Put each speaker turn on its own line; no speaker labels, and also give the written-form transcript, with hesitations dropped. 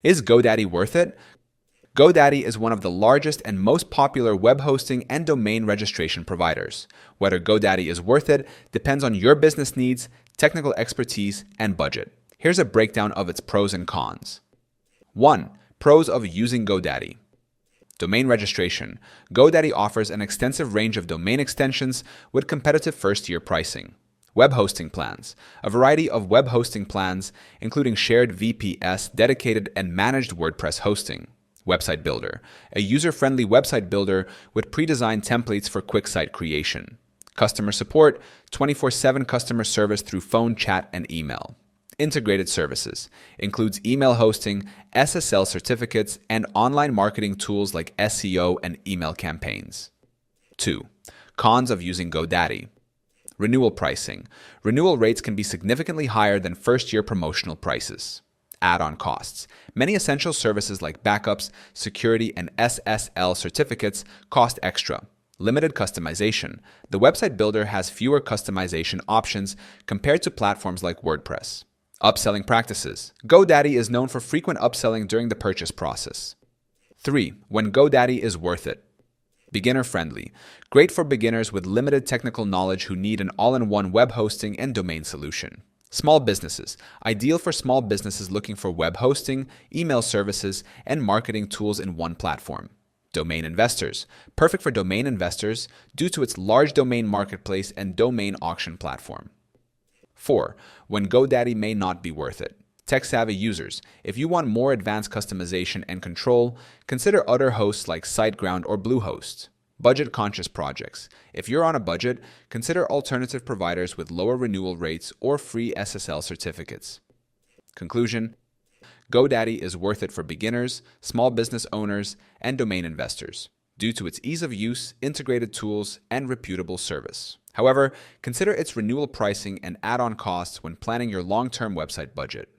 Is GoDaddy worth it? GoDaddy is one of the largest and most popular web hosting and domain registration providers. Whether GoDaddy is worth it depends on your business needs, technical expertise, and budget. Here's a breakdown of its pros and cons. 1. Pros of using GoDaddy. Domain registration. GoDaddy offers an extensive range of domain extensions with competitive first-year pricing. Web hosting plans. A variety of web hosting plans, including shared VPS, dedicated and managed WordPress hosting. Website Builder. A user-friendly website builder with pre-designed templates for quick site creation. Customer support. 24/7 customer service through phone, chat, and email. Integrated services. Includes email hosting, SSL certificates, and online marketing tools like SEO and email campaigns. 2. Cons of using GoDaddy. Renewal pricing. Renewal rates can be significantly higher than first-year promotional prices. Add-on costs. Many essential services like backups, security, and SSL certificates cost extra. Limited customization. The website builder has fewer customization options compared to platforms like WordPress. Upselling practices. GoDaddy is known for frequent upselling during the purchase process. 3. When GoDaddy is worth it. Beginner-friendly. Great for beginners with limited technical knowledge who need an all-in-one web hosting and domain solution. Small businesses. Ideal for small businesses looking for web hosting, email services, and marketing tools in one platform. Domain investors. Perfect for domain investors due to its large domain marketplace and domain auction platform. 4. When GoDaddy may not be worth it. Tech-savvy users. If you want more advanced customization and control, consider other hosts like SiteGround or Bluehost. Budget-conscious projects. If you're on a budget, consider alternative providers with lower renewal rates or free SSL certificates. Conclusion: GoDaddy is worth it for beginners, small business owners, and domain investors due to its ease of use, integrated tools, and reputable service. However, consider its renewal pricing and add-on costs when planning your long-term website budget.